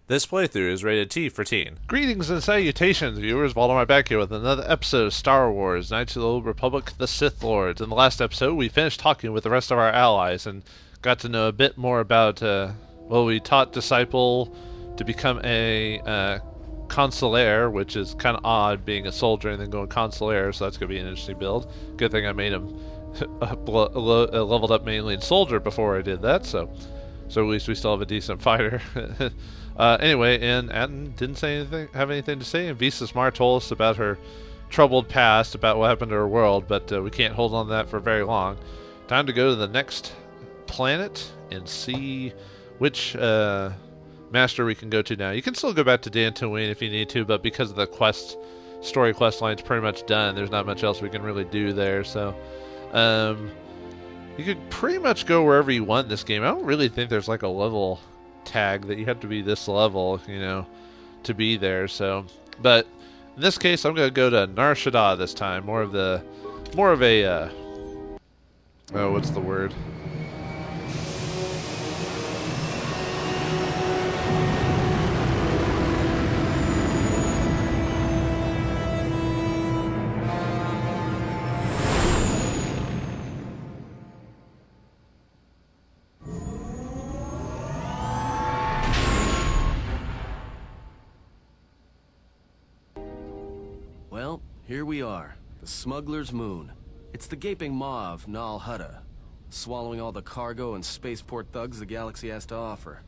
This playthrough is rated T for teen. Greetings and salutations, viewers. Vauldemare back here with another episode of Star Wars: Knights of the Old Republic, the Sith Lords. In the last episode, we finished talking with the rest of our allies and got to know a bit more about, we taught Disciple to become a consular, which is kind of odd, being a soldier and then going consular, so that's going to be an interesting build. Good thing I made him leveled up mainly in soldier before I did that, so at least we still have a decent fighter. Anyway, and Atten didn't have anything to say, and Visa Smart told us about her troubled past, about what happened to her world, but we can't hold on to that for very long. Time to go to the next planet and see which master we can go to now. You can still go back to Dantooine if you need to, but because of the story quest line's pretty much done, there's not much else we can really do there, so you could pretty much go wherever you want in this game. I don't really think there's like a level tag that you have to be this level, to be there. So, but in this case, I'm gonna go to Nar Shaddaa this time. More of a what's the word? Well, here we are, the Smuggler's Moon. It's the gaping maw of Nar Shaddaa, swallowing all the cargo and spaceport thugs the galaxy has to offer.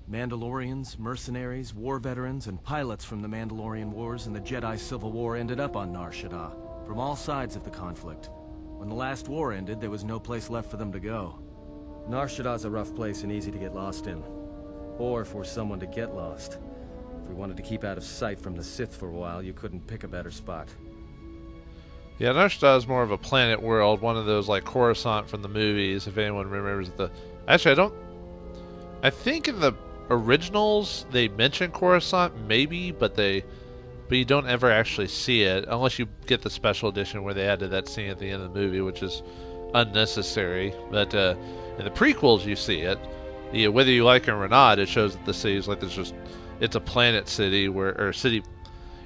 Mandalorians, mercenaries, war veterans, and pilots from the Mandalorian Wars and the Jedi Civil War ended up on Nar Shaddaa, from all sides of the conflict. When the last war ended, there was no place left for them to go. Nar Shaddaa's a rough place and easy to get lost in. Or for someone to get lost. If we wanted to keep out of sight from the Sith for a while, you couldn't pick a better spot. Yeah, Nar Shaddaa is more of a planet world, one of those like Coruscant from the movies, if anyone remembers the... Actually, I think in the originals they mention Coruscant, maybe, but you don't ever actually see it, unless you get the special edition where they added that scene at the end of the movie, which is unnecessary. But in the prequels you see it. Yeah, whether you like it or not, it shows that the city's like it's a planet city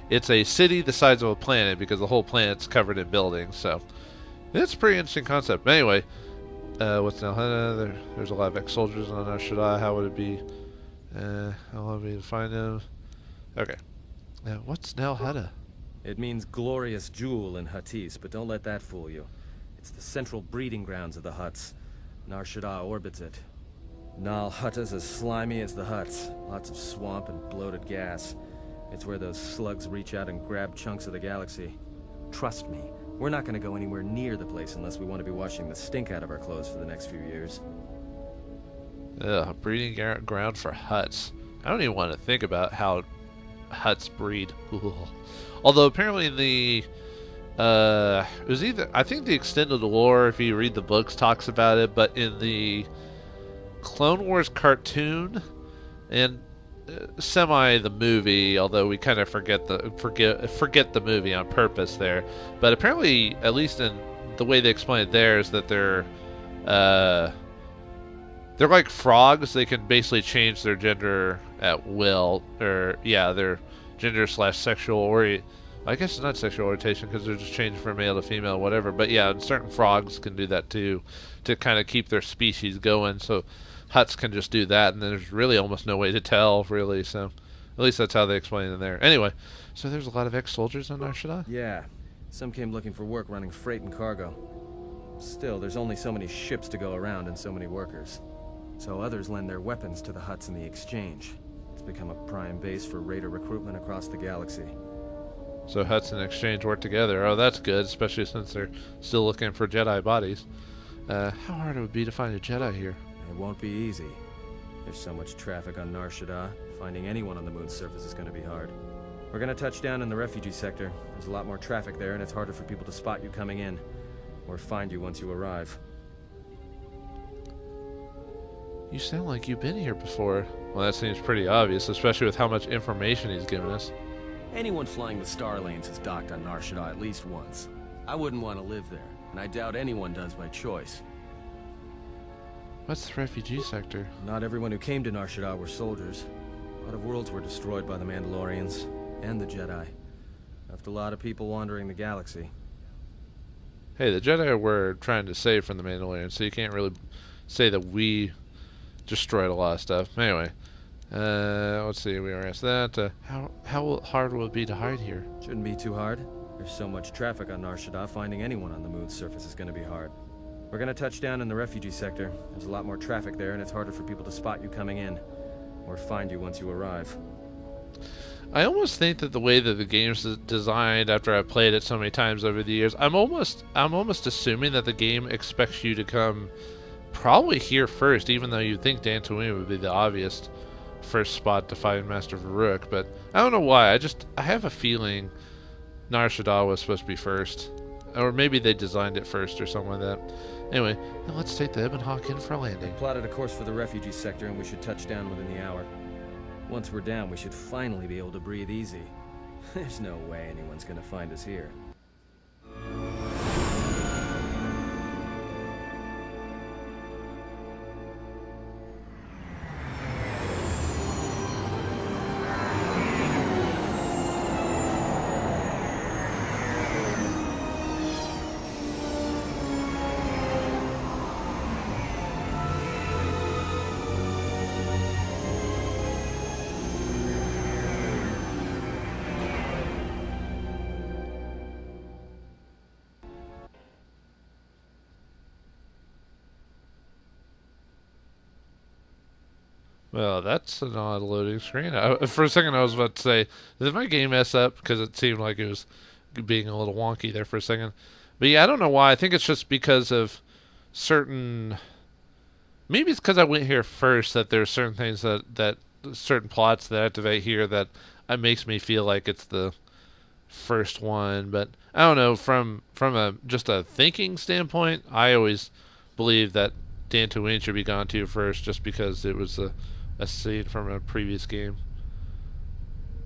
it's a city the size of a planet because the whole planet's covered in buildings, so it's a pretty interesting concept. But anyway, what's now? There's a lot of ex-soldiers on Nar Shaddaa. How would it be? How would it be to find them? Okay. Now, what's Nar Shaddaa? It means glorious jewel in Huttese, but don't let that fool you. It's the central breeding grounds of the Hutts. Nar Shaddaa orbits it. Nar Shaddaa's as slimy as the Hutts. Lots of swamp and bloated gas. It's where those slugs reach out and grab chunks of the galaxy. Trust me, we're not going to go anywhere near the place unless we want to be washing the stink out of our clothes for the next few years. Ugh, a breeding ground for Hutts. I don't even want to think about how Hutts breed. Ugh. Although apparently it was either, I think the extended lore, if you read the books, talks about it, but in the Clone Wars cartoon and semi the movie, although we kind of forget the movie on purpose there, but apparently, at least in the way they explain it there, is that they're like frogs. They can basically change their gender at will, or yeah, their gender / sexual I guess it's not sexual orientation because they're just changing from male to female, whatever. But yeah, certain frogs can do that too, to kind of keep their species going. So Hutts can just do that, and there's really almost no way to tell, really. So at least that's how they explain it there. Anyway, so there's a lot of ex-soldiers on Nar Shaddaa? Yeah, some came looking for work running freight and cargo. Still, there's only so many ships to go around and so many workers. So others lend their weapons to the Hutts in the exchange. It's become a prime base for raider recruitment across the galaxy. So Hutts and exchange work together. Oh, that's good, especially since they're still looking for Jedi bodies. How hard it would be to find a Jedi here? It won't be easy. There's so much traffic on Nar Shaddaa, finding anyone on the moon's surface is going to be hard. We're going to touch down in the refugee sector. There's a lot more traffic there, and it's harder for people to spot you coming in, or find you once you arrive. You sound like you've been here before. Well, that seems pretty obvious, especially with how much information he's given us. Anyone flying the Star Lanes has docked on Nar Shaddaa at least once. I wouldn't want to live there, and I doubt anyone does by choice. What's the refugee sector? Not everyone who came to Nar Shaddaa were soldiers. A lot of worlds were destroyed by the Mandalorians and the Jedi. Left a lot of people wandering the galaxy. Hey, the Jedi were trying to save from the Mandalorians, so you can't really say that we destroyed a lot of stuff. Anyway, let's see. We were asked that. How hard will it be to hide here? Shouldn't be too hard. There's so much traffic on Nar Shaddaa, finding anyone on the moon's surface is going to be hard. We're going to touch down in the refugee sector. There's a lot more traffic there, and it's harder for people to spot you coming in, or find you once you arrive. I almost think that the way that the game's designed, after I've played it so many times over the years, I'm almost assuming that the game expects you to come probably here first, even though you'd think Dantooine would be the obvious first spot to find Master Varuk. But I don't know why. I have a feeling Nar Shaddaa was supposed to be first, or maybe they designed it first or something like that. Anyway, now let's take the Ebon Hawk in for a landing. Plotted a course for the refugee sector, and we should touch down within the hour. Once we're down, we should finally be able to breathe easy. There's no way anyone's gonna find us here. Well, that's an odd loading screen. For a second, I was about to say, did my game mess up? Because it seemed like it was being a little wonky there for a second. But yeah, I don't know why. I think it's just because of certain... Maybe it's because I went here first that there's certain things that certain plots that activate here that it makes me feel like it's the first one. But I don't know. From just a thinking standpoint, I always believe that Dantooine should be gone to first, just because it was a scene from a previous game,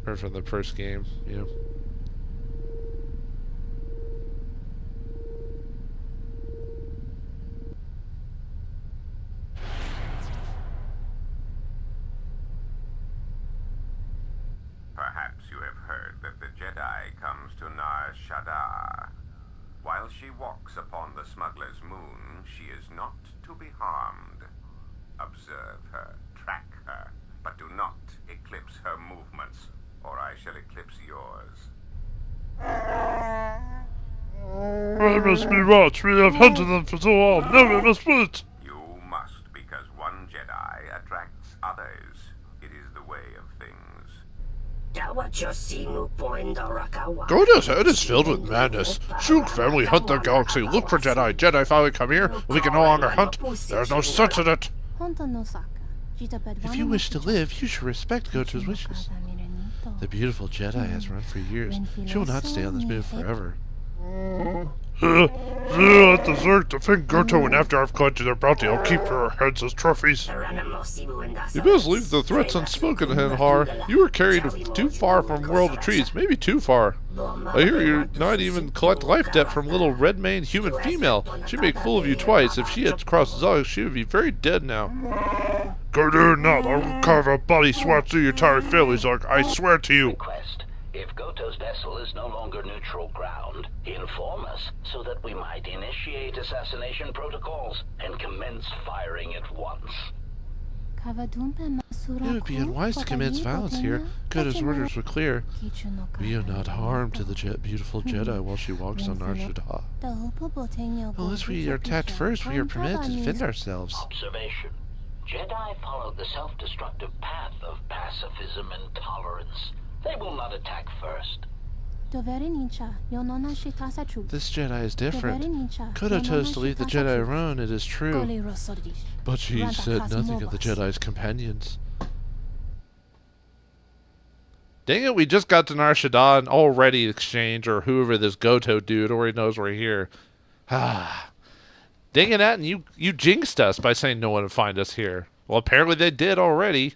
or from the first game, you know. Perhaps you have heard that the Jedi comes to Nar Shaddaa. While she walks upon the smuggler's moon, she is not to be harmed. Observe her, track her, but do not eclipse her movements, or I shall eclipse yours. I must be watched. We have hunted them for so long. Now we must split. You must, because one Jedi attracts others. It is the way of things. Goda's head is filled with madness. Shoot, family, hunt the galaxy. Look for Jedi. Jedi finally come here. We can no longer hunt. There's no sense in it. If you wish to live, you should respect KOTOR's wishes. The beautiful Jedi has run for years. She will not stay on this moon forever. I deserve to thank Goto, and after I've collected their bounty, I'll keep her heads as trophies. You best leave the threats unspoken, Henhar. You were carried too far from World of Trees, maybe too far. I hear you not even collect life debt from little red-maned human female. She'd make fool of you twice. If she had crossed Zog, she would be very dead now. Go do not. I will carve a body swatch through your entire family, Zog. I swear to you. Request. If Goto's vessel is no longer neutral ground, inform us so that we might initiate assassination protocols and commence firing at once. It would be unwise to commence violence here. KOTOR's orders were clear. We are not harm to the beautiful Jedi while she walks on Nar Shaddaa. Unless we are attacked first, we are permitted to defend ourselves. Observation. Jedi follow the self-destructive path of pacifism and tolerance. They will not attack first. This Jedi is different. KOTOR told us to leave the Jedi alone, it is true. But she said nothing of the Jedi's companions. Dang it, we just got to Nar Shaddaa and already exchange, or whoever this Goto dude already knows we're here. Ah. Dang it, Atten, you jinxed us by saying no one would find us here. Well, apparently they did already.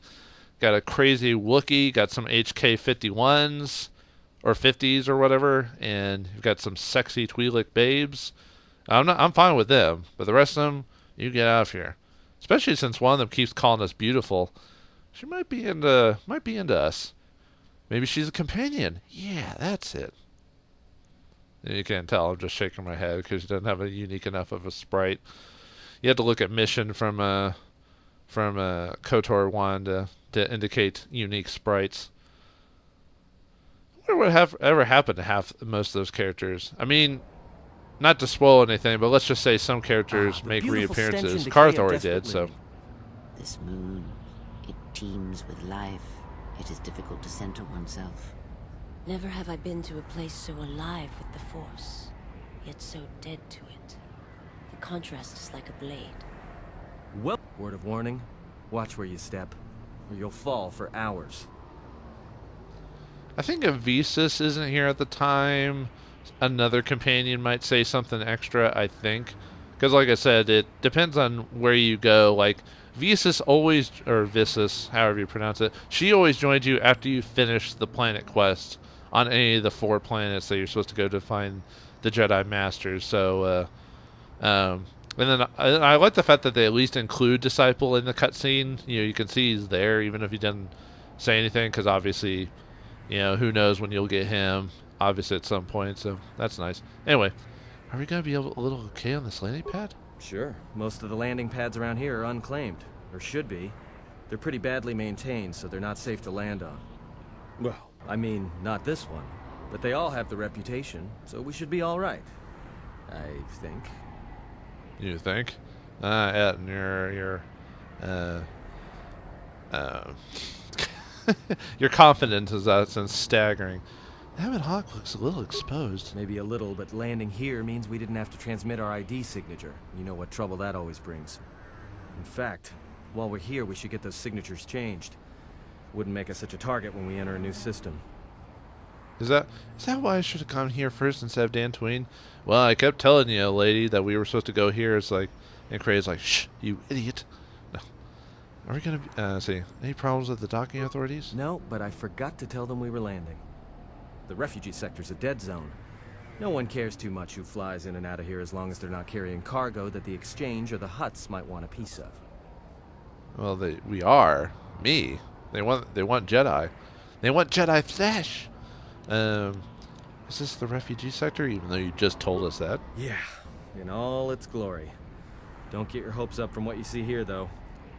Got a crazy Wookiee, got some HK-51s, or 50s or whatever, and you've got some sexy Twi'lek babes. I'm fine with them, but the rest of them, you get out of here. Especially since one of them keeps calling us beautiful. She might be into us. Maybe she's a companion. Yeah, that's it. You can't tell. I'm just shaking my head because she doesn't have a unique enough of a sprite. You have to look at mission from KOTOR 1 to indicate unique sprites. I wonder what ever happened to most of those characters. I mean, not to spoil anything, but let's just say some characters make reappearances. KOTOR did, so. This moon, it teems with life. It is difficult to center oneself. Never have I been to a place so alive with the Force, yet so dead to it. The contrast is like a blade. Well, word of warning, watch where you step, or you'll fall for hours. I think if Visas isn't here at the time, another companion might say something extra, I think. Because like I said, it depends on where you go. Like, Visas always, or Visas, however you pronounce it, she always joins you after you finish the planet quest on any of the 4 planets that you're supposed to go to find the Jedi Masters. So, and then I like the fact that they at least include Disciple in the cutscene. You know, you can see he's there even if he doesn't say anything, because obviously, you know, who knows when you'll get him, obviously at some point, so that's nice. Anyway, are we going to be a little okay on this landing pad? Sure. Most of the landing pads around here are unclaimed, or should be. They're pretty badly maintained, so they're not safe to land on. Well, I mean, not this one, but they all have the reputation, so we should be all right. I think. You think? Your confidence is staggering. Hammond Hawk looks a little exposed. Maybe a little, but landing here means we didn't have to transmit our ID signature. You know what trouble that always brings. In fact, while we're here, we should get those signatures changed. Wouldn't make us such a target when we enter a new system. Is that why I should have gone here first instead of Dantooine? Well, I kept telling you, lady, that we were supposed to go here. It's like, and Cray's like, shh, you idiot. No. Are we gonna see any problems with the docking authorities? No, but I forgot to tell them we were landing. The refugee sector's a dead zone. No one cares too much who flies in and out of here as long as they're not carrying cargo that the Exchange or the Hutts might want a piece of. Well, we are. Me. They want Jedi. They want Jedi flesh. Is this the refugee sector, even though you just told us that? Yeah, in all its glory. Don't get your hopes up from what you see here, though.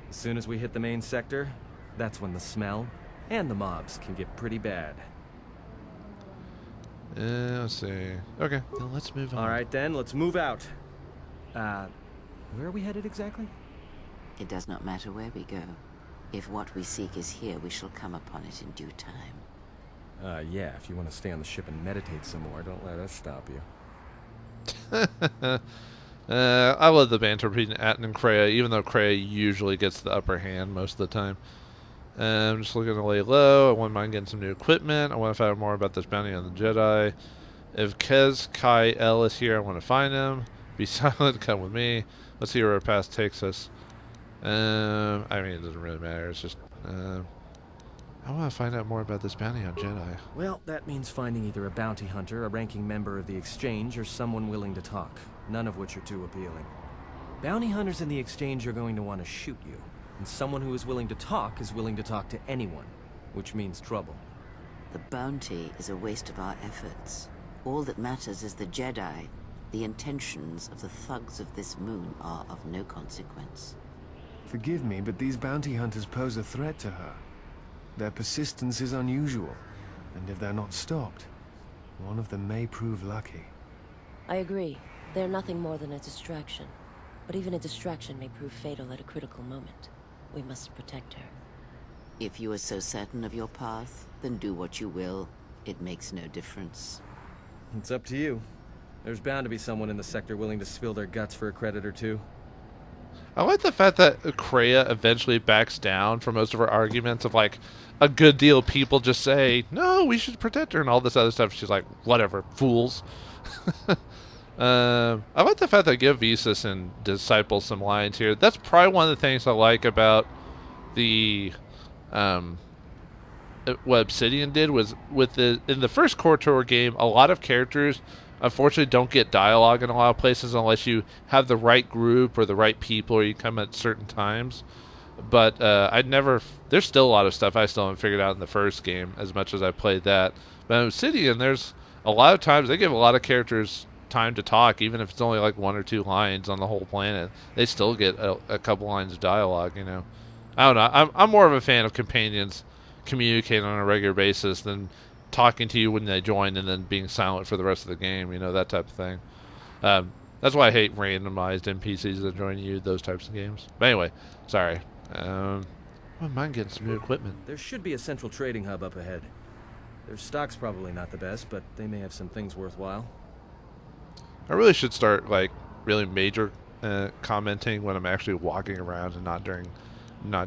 As soon as we hit the main sector, that's when the smell and the mobs can get pretty bad. Let's see. Okay, then let's move on. All right, then, let's move out. Where are we headed exactly? It does not matter where we go. If what we seek is here, we shall come upon it in due time. Yeah, if you want to stay on the ship and meditate some more, don't let us stop you. I love the banter between Atten and Kreia, even though Kreia usually gets the upper hand most of the time. I'm just looking to lay low. I wouldn't mind getting some new equipment. I want to find out more about this bounty on the Jedi. If Kez Kai El is here, I want to find him. Be silent, come with me. Let's see where our path takes us. I mean, it doesn't really matter. It's just, I want to find out more about this bounty on Jedi. Well, that means finding either a bounty hunter, a ranking member of the Exchange, or someone willing to talk. None of which are too appealing. Bounty hunters in the Exchange are going to want to shoot you. And someone who is willing to talk to anyone, which means trouble. The bounty is a waste of our efforts. All that matters is the Jedi. The intentions of the thugs of this moon are of no consequence. Forgive me, but these bounty hunters pose a threat to her. Their persistence is unusual, and if they're not stopped, one of them may prove lucky. I agree. They're nothing more than a distraction. But even a distraction may prove fatal at a critical moment. We must protect her. If you are so certain of your path, then do what you will. It makes no difference. It's up to you. There's bound to be someone in the sector willing to spill their guts for a credit or two. I like the fact that Kreia eventually backs down for most of her arguments of, like, a good deal of people just say, no, we should protect her and all this other stuff. She's like, whatever, fools. I like the fact that I give Visas and Disciple some lines here. That's probably one of the things I like about the what Obsidian did was in the first KOTOR game, a lot of characters unfortunately don't get dialogue in a lot of places unless you have the right group or the right people or you come at certain times. But I'd never. There's still a lot of stuff I still haven't figured out in the first game, as much as I played that. But in Obsidian, there's a lot of times they give a lot of characters time to talk, even if it's only like 1 or 2 lines on the whole planet. They still get a couple lines of dialogue. You know, I don't know. I'm more of a fan of companions communicating on a regular basis than talking to you when they join and then being silent for the rest of the game. You know, that type of thing. That's why I hate randomized NPCs that join you, those types of games. But anyway, sorry. I wouldn't mind getting some new equipment. There should be a central trading hub up ahead. Their stock's probably not the best, but they may have some things worthwhile. I really should start, like, really major commenting when I'm actually walking around and not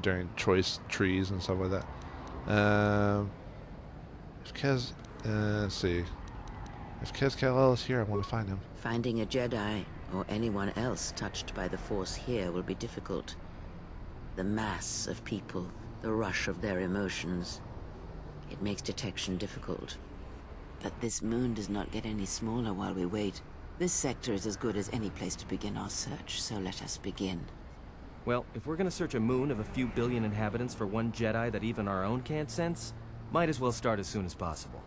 during choice trees and stuff like that. If let's see. If Kez Kal-El is here, I want to find him. Finding a Jedi, or anyone else touched by the Force here, will be difficult. The mass of people, the rush of their emotions. It makes detection difficult. But this moon does not get any smaller while we wait. This sector is as good as any place to begin our search, so let us begin. Well, if we're gonna search a moon of a few billion inhabitants for one Jedi that even our own can't sense, might as well start as soon as possible.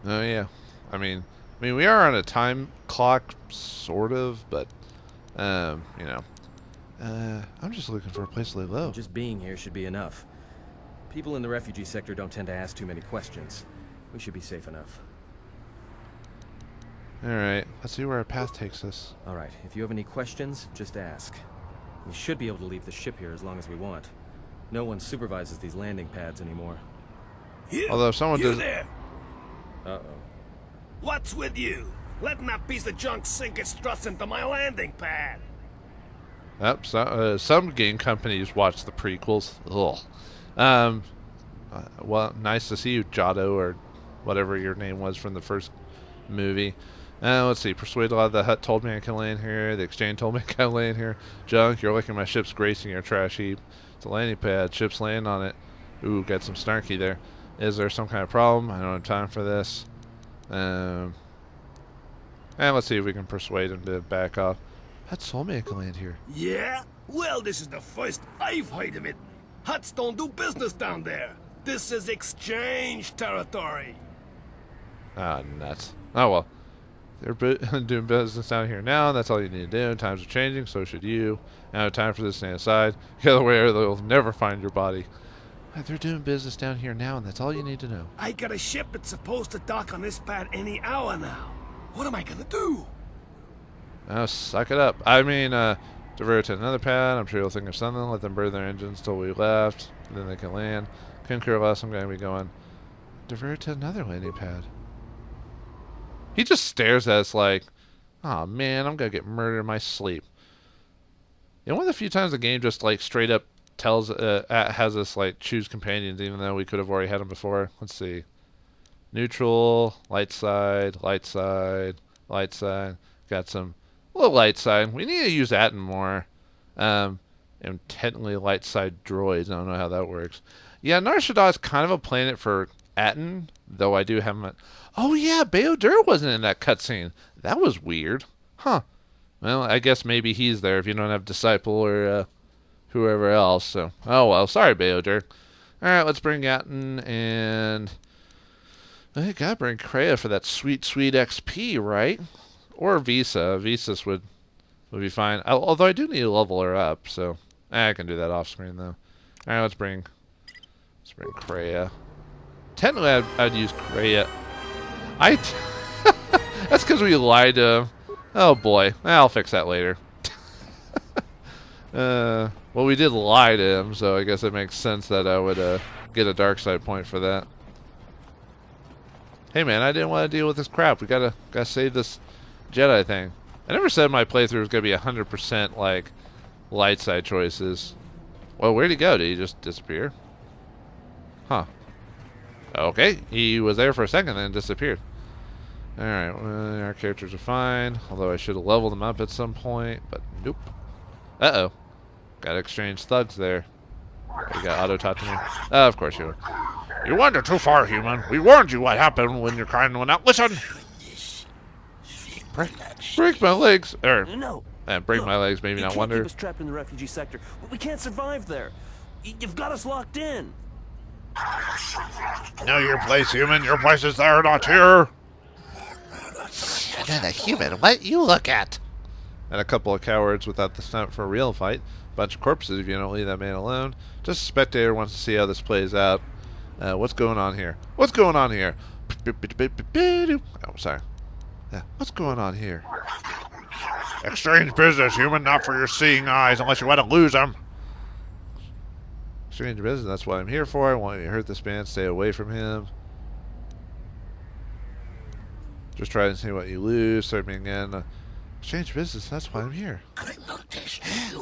Oh yeah, I mean we are on a time clock, sort of, but you know, I'm just looking for a place to lay low. Just being here should be enough. People in the refugee sector don't tend to ask too many questions. We should be safe enough. Alright, let's see where our path takes us. Alright, if you have any questions, just ask. We should be able to leave the ship here as long as we want. No one supervises these landing pads anymore. Although if someone does... there. Uh-oh. What's with you? Letting that piece of junk sink its struts into my landing pad. Yep, some game companies watch the prequels. Ugh. Well, nice to see you, Jado, or whatever your name was from the first movie. Let's see. Persuade a lot of the Hutt told me I can land here. The Exchange told me I can land here. Junk, you're looking at my ship's gracing your trash heap. It's a landing pad. Ships land on it. Ooh, got some snarky there. Is there some kind of problem? I don't have time for this. And let's see if we can persuade him to back off. Hutt told me I can land here. Yeah? Well, this is the first I've heard of it. Hutts don't do business down there. This is exchange territory. Ah, nuts. Oh, well. They're doing business down here now. That's all you need to do. Times are changing, so should you. Now time for this to stand aside. The other way, or they'll never find your body. They're doing business down here now, and that's all you need to know. I got a ship that's supposed to dock on this pad any hour now. What am I gonna do? Oh, suck it up. I mean, divert to another pad. I'm sure you'll think of something. Let them burn their engines till we left. Then they can land. Couldn't care less. I'm going to be going. Divert to another landing pad. He just stares at us like, oh man, I'm going to get murdered in my sleep. You know, one of the few times the game just like straight up tells, has us like choose companions, even though we could have already had them before. Let's see. Neutral, light side, light side, light side. Got some little light side. We need to use that more. And technically light side droids. I don't know how that works. Yeah, Nar Shaddaa is kind of a planet for Atten, though I do have him. Oh yeah, BioWare wasn't in that cutscene. That was weird. Huh. Well, I guess maybe he's there if you don't have Disciple or whoever else. So, oh well, sorry BioWare. Alright, let's bring Atten, and I gotta bring Kreia for that sweet, sweet XP, right? Or Visa. Visas would be fine. Although I do need to level her up, so I can do that off screen though. Alright, let's bring Kreia. Technically, I'd use Kreia. That's because we lied to him. Oh boy, I'll fix that later. Well, we did lie to him, so I guess it makes sense that I would get a dark side point for that. Hey man, I didn't want to deal with this crap. We gotta save this Jedi thing. I never said my playthrough was gonna be 100% like light side choices. Well, where'd he go? Did he just disappear? Huh. Okay, he was there for a second and then disappeared. Alright, well, our characters are fine. Although I should have leveled them up at some point, but nope. Uh-oh. Got to exchange thugs there. You got auto-taught to me. Of course you are. You wandered too far, human. We warned you what happened when your kind went out. Listen! Break my legs. break my legs, maybe you not can't wonder. keep us trapped in the refugee sector. We can't survive there. You've got us locked in. Know your place, human. Your place is there, not here. And then a human, what you look at? And a couple of cowards without the stomach for a real fight. Bunch of corpses if you don't leave that man alone. Just a spectator wants to see how this plays out. What's going on here? What's going on here? Oh, sorry. What's going on here? Exchange business, human, not for your seeing eyes, unless you want to lose them. Exchange business, that's what I'm here for. I want you to hurt this man, stay away from him. Just try and see what you lose. Start me again. Exchange business, that's why I'm here.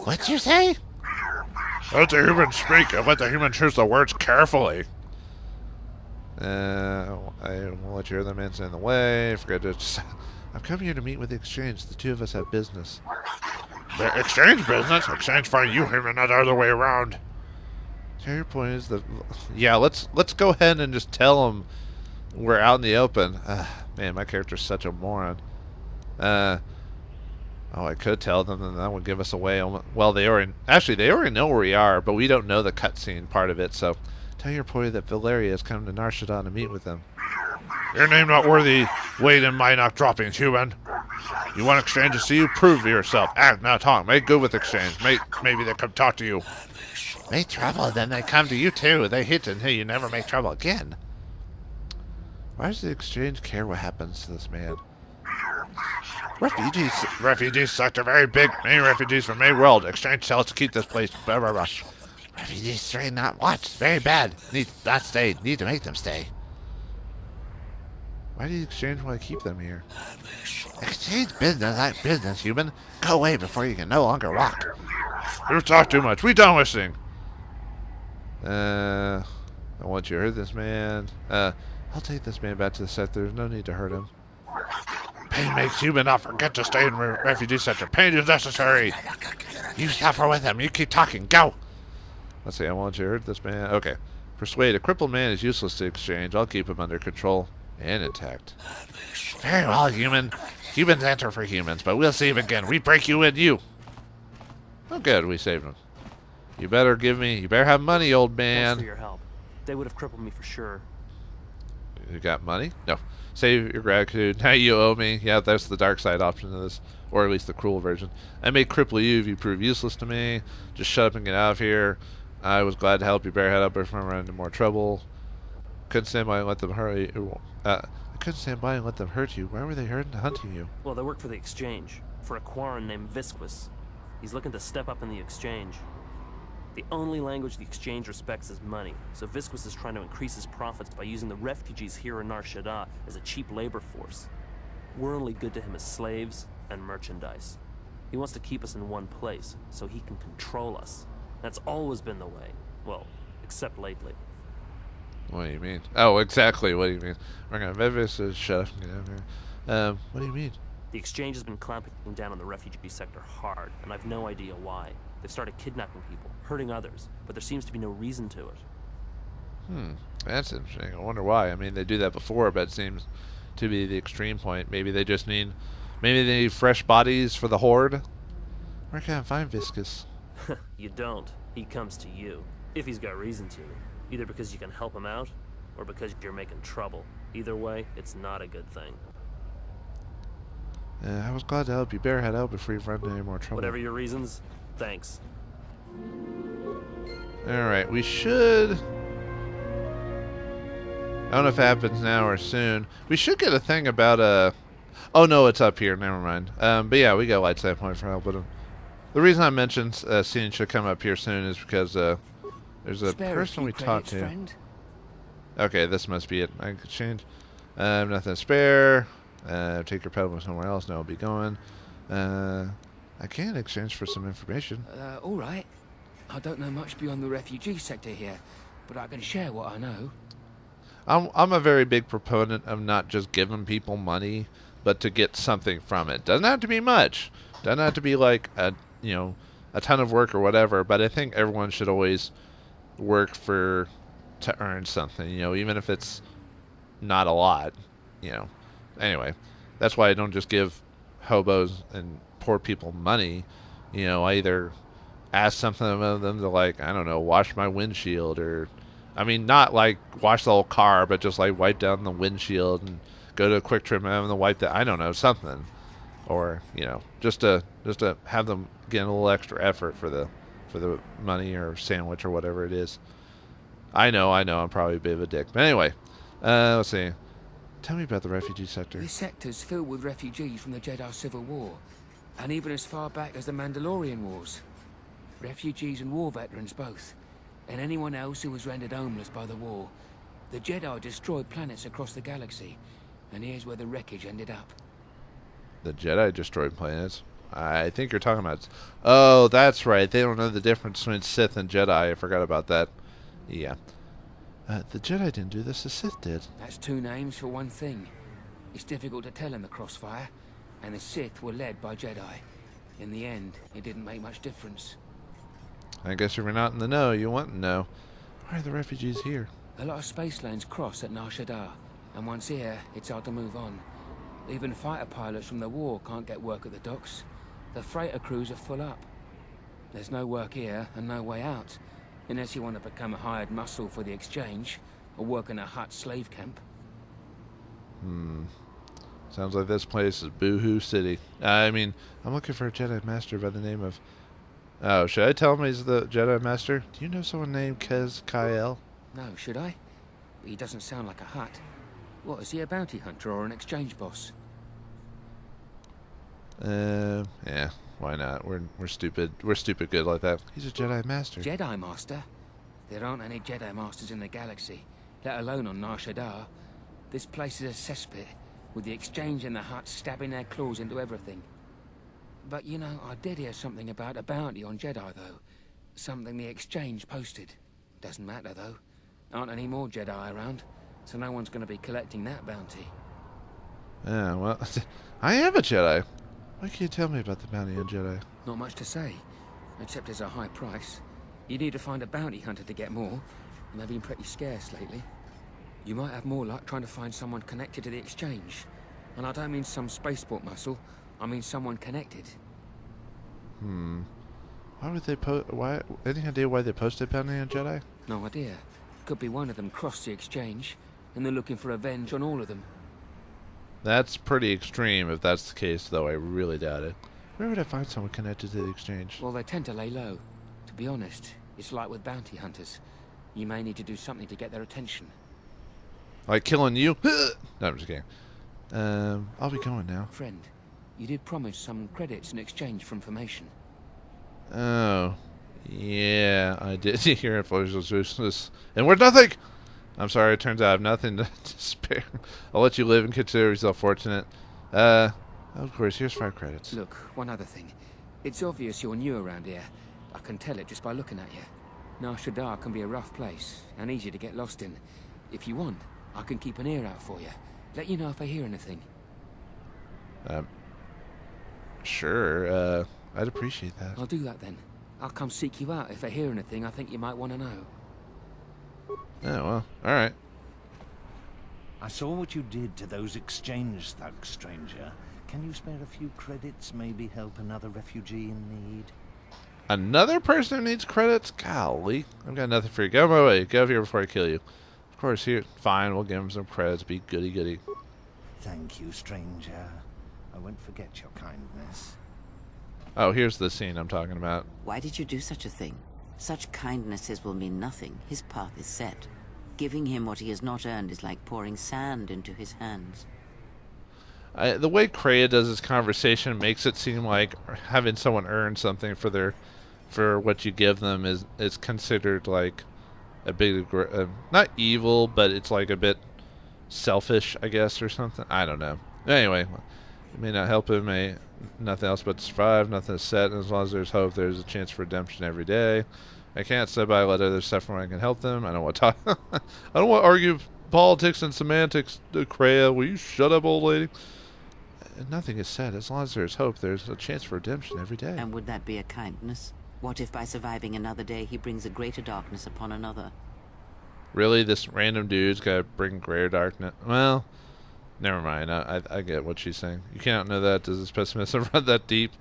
What'd you say? Let the human speak, and let the human choose the words carefully. I won't let you hear that man stand in the way. Forget to just... I've come here to meet with the exchange. The two of us have business. The exchange business? Exchange for you, human, not the other way around. So your point is that... Yeah, let's go ahead and just tell them we're out in the open. Man, my character's such a moron. Oh, I could tell them, and that would give us away. Well, they already know where we are, but we don't know the cutscene part of it. So, tell your boy that Valeria has come to Nar Shaddaa to meet with them. Your name not worthy. Weight in my not droppings, human. You want exchange to see you? Prove to yourself. Act, not talk. Make good with exchange. Maybe they come talk to you. Make trouble, then they come to you too. They hit until you never make trouble again. Why does the exchange care what happens to this man? Refugees sector very big. Many refugees from many world. Exchange tells to keep this place. Blah, blah, blah. Refugees stray not watch. Very bad. Need not stay. Need to make them stay. Why do the exchange want to keep them here? Exchange business like business, human. Go away before you can no longer walk. You talk too much. We done listening. I want you to hurt this man. I'll take this man back to the sector. There's no need to hurt him. Pain makes human not forget to stay in refugee sector. Pain is necessary. You suffer with him. You keep talking. Go. Let's see. I want you to hurt this man. Okay. Persuade. A crippled man is useless to exchange. I'll keep him under control and intact. Very well, human. Humans enter for humans, but we'll see him again. We break you in, you. Oh, good. We saved him. You better have money, old man. Thanks for your help. They would have crippled me for sure. You got money? No. Save your gratitude. Now you owe me. Yeah, that's the dark side option of this. Or at least the cruel version. I may cripple you if you prove useless to me. Just shut up and get out of here. I was glad to help you bear head up if I run into more trouble. Couldn't stand by and let them hurt you. I couldn't stand by and let them hurt you. Why were they hunting you? Well, they work for the exchange. For a Quarren named Visquis. He's looking to step up in the exchange. The only language the exchange respects is money, so Visquis is trying to increase his profits by using the refugees here in Nar Shaddaa as a cheap labor force. We're only good to him as slaves and merchandise. He wants to keep us in one place, so he can control us. That's always been the way. Well, except lately. What do you mean? Oh, exactly. What do you mean? We're gonna Visquis, shut up and get out here. What do you mean? The exchange has been clamping down on the refugee sector hard, and I've no idea why. They've started kidnapping people, hurting others, but there seems to be no reason to it. That's interesting. I wonder why. I mean, they do that before, but it seems to be the extreme point. Maybe they need fresh bodies for the horde. Where can I find Visquis? You don't. He comes to you. If he's got reason to. Either because you can help him out, or because you're making trouble. Either way, it's not a good thing. I was glad to help you bear head out before you run into any more trouble. Whatever your reasons, thanks. Alright, we should... I don't know if it happens now or soon. We should get a thing about, Oh no, it's up here, never mind. But yeah, we got light side point for help with him. The reason I mentioned scene should come up here soon is because, there's a person we talked to. Friend. Okay, this must be it. I could change. Nothing to spare. Take your pedal somewhere else. Now I'll be going. I can exchange for some information. All right. I don't know much beyond the refugee sector here, but I can share what I know. I'm a very big proponent of not just giving people money, but to get something from it. Doesn't have to be much. Doesn't have to be like a ton of work or whatever. But I think everyone should always work to earn something. Even if it's not a lot. Anyway, that's why I don't just give hobos and poor people money, you know, I either ask something of them to, like, I don't know, wash my windshield, or, I mean, not like wash the whole car, but just like wipe down the windshield and go to a Quick Trip and have them wipe that, I don't know, something. Or, you know, just to have them get a little extra effort for the money or sandwich or whatever it is. I know, I'm probably a bit of a dick. But anyway, let's see. Tell me about the refugee sector. This sector's filled with refugees from the Jedi Civil War, and even as far back as the Mandalorian Wars. Refugees and war veterans both, and anyone else who was rendered homeless by the war. The Jedi destroyed planets across the galaxy, and here's where the wreckage ended up. The Jedi destroyed planets? I think you're talking about... Oh, that's right. They don't know the difference between Sith and Jedi. I forgot about that. Yeah. The Jedi didn't do this, the Sith did. That's two names for one thing. It's difficult to tell in the crossfire, and the Sith were led by Jedi. In the end, it didn't make much difference. I guess if you're not in the know, you want to know. Why are the refugees here? A lot of space lanes cross at Nar Shaddaa, and once here, it's hard to move on. Even fighter pilots from the war can't get work at the docks. The freighter crews are full up. There's no work here and no way out, unless you want to become a hired muscle for the exchange, or work in a Hutt slave camp. Sounds like this place is Boohoo City. I mean, I'm looking for a Jedi Master by the name of... Oh, should I tell him he's the Jedi Master? Do you know someone named Kez Kyle? No, should I? He doesn't sound like a Hutt. What, is he a bounty hunter or an exchange boss? Yeah, why not? We're stupid. We're stupid good like that. He's a Jedi Master. Jedi Master? There aren't any Jedi Masters in the galaxy, let alone on Nar Shaddaa. This place is a cesspit, with the exchange and the Hutts stabbing their claws into everything. But, you know, I did hear something about a bounty on Jedi, though. Something the exchange posted. Doesn't matter, though. Aren't any more Jedi around, so no one's going to be collecting that bounty. Yeah, well, I am a Jedi. Why can't you tell me about the bounty on Jedi? Not much to say, except there's a high price. You need to find a bounty hunter to get more, and they've been pretty scarce lately. You might have more luck trying to find someone connected to the exchange. And I don't mean some spaceport muscle, I mean someone connected. Why would they why? Any idea why they posted bounty on Jedi? No idea. Could be one of them crossed the exchange, and they're looking for revenge on all of them. That's pretty extreme if that's the case, though. I really doubt it. Where would I find someone connected to the exchange? Well, they tend to lay low. To be honest, it's like with bounty hunters. You may need to do something to get their attention. Like killing you? No, I'm just kidding. I'll be going now. Friend, you did promise some credits in exchange for information. Oh, yeah, I did. Your info is useless. And worth nothing! I'm sorry, it turns out I have nothing to spare. I'll let you live and consider yourself fortunate. Of course, here's 5 credits. Look, one other thing. It's obvious you're new around here. I can tell it just by looking at you. Nar Shaddaa can be a rough place, and easy to get lost in. If you want, I can keep an ear out for you. Let you know if I hear anything. Sure, I'd appreciate that. I'll do that then. I'll come seek you out if I hear anything I think you might want to know. Oh, well, alright. I saw what you did to those exchange thugs, stranger. Can you spare a few credits, maybe help another refugee in need? Another person who needs credits? Golly. I've got nothing for you. Go my way. Get over here before I kill you. Of course, here. Fine, we'll give him some credits. Be goody-goody. Thank you, stranger. I won't forget your kindness. Oh, here's the scene I'm talking about. Why did you do such a thing? Such kindnesses will mean nothing. His path is set. Giving him what he has not earned is like pouring sand into his hands. The way Kreia does this conversation makes it seem like having someone earn something for what you give them is considered like a big, not evil, but it's like a bit selfish, I guess, or something. I don't know. Anyway, it may not help him. May nothing else but to survive. Nothing is set. And as long as there's hope, there's a chance for redemption every day. I can't sit by and let others suffer when I can help them. I don't want to talk. I don't want to argue politics and semantics. Kreia, will you shut up, old lady? Nothing is said. As long as there's hope, there's a chance for redemption every day. And would that be a kindness? What if by surviving another day he brings a greater darkness upon another? Really? This random dude's got to bring greater darkness? Well, Never mind. I get what she's saying. You can't know that. Does this pessimist run that deep?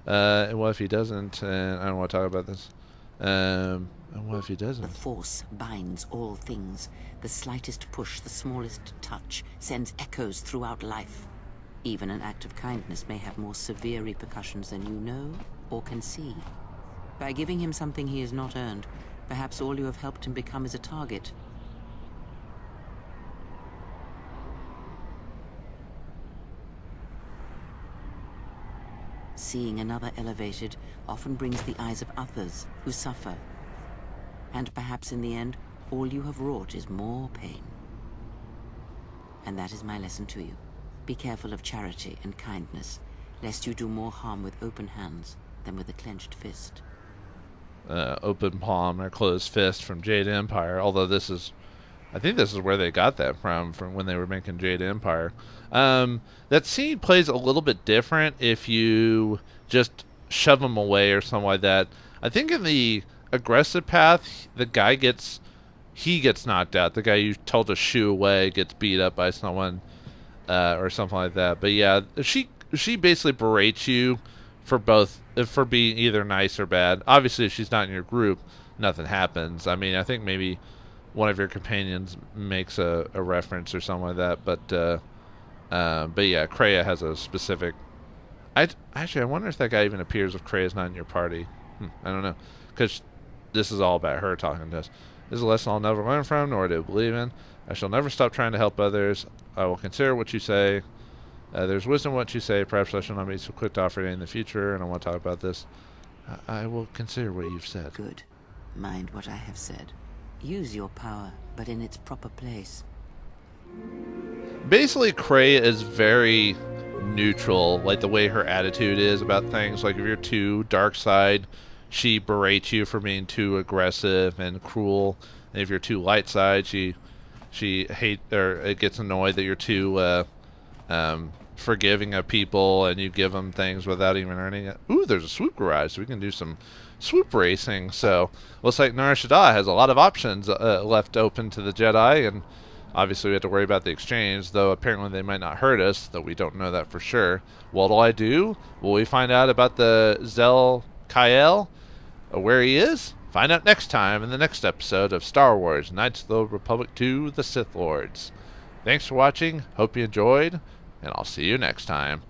And what if he doesn't? And I don't want to talk about this. And what if he doesn't? The Force binds all things. The slightest push, the smallest touch, sends echoes throughout life. Even an act of kindness may have more severe repercussions than you know or can see. By giving him something he has not earned, perhaps all you have helped him become is a target. Seeing another elevated often brings the eyes of others who suffer. And perhaps in the end, all you have wrought is more pain. And that is my lesson to you. Be careful of charity and kindness, lest you do more harm with open hands than with a clenched fist. Open palm or closed fist from Jade Empire, although I think this is where they got that from when they were making Jade Empire. That scene plays a little bit different if you just shove him away or something like that. I think in the aggressive path, the guy gets knocked out. The guy you told to shoo away gets beat up by someone or something like that. But yeah, she basically berates you for being either nice or bad. Obviously, if she's not in your group, nothing happens. I mean, I think maybe one of your companions makes a reference or something like that. But yeah, Kreia has a specific. I wonder if that guy even appears if Kreia's not in your party. I don't know, because this is all about her talking to us. This is a lesson I'll never learn from, nor do believe in. I shall never stop trying to help others. I will consider what you say. There's wisdom in what you say. Perhaps I shall not be so quick to offer it in the future, and I want to talk about this. I will consider what you've said. Good. Mind what I have said. Use your power, but in its proper place. Basically, Kreia is very neutral, like the way her attitude is about things. Like if you're too dark side, she berates you for being too aggressive and cruel. And if you're too light side, she gets annoyed that you're too forgiving of people and you give them things without even earning it. Ooh, there's a swoop garage, so we can do some swoop racing. So looks like Nar Shaddaa has a lot of options left open to the Jedi, and obviously we have to worry about the exchange, though apparently they might not hurt us, though we don't know that for sure. What'll I do? Will we find out about the Zel Kyle, where he is? Find out next time in the next episode of Star Wars Knights of the Old Republic 2: The Sith Lords. Thanks for watching, hope you enjoyed, and I'll see you next time.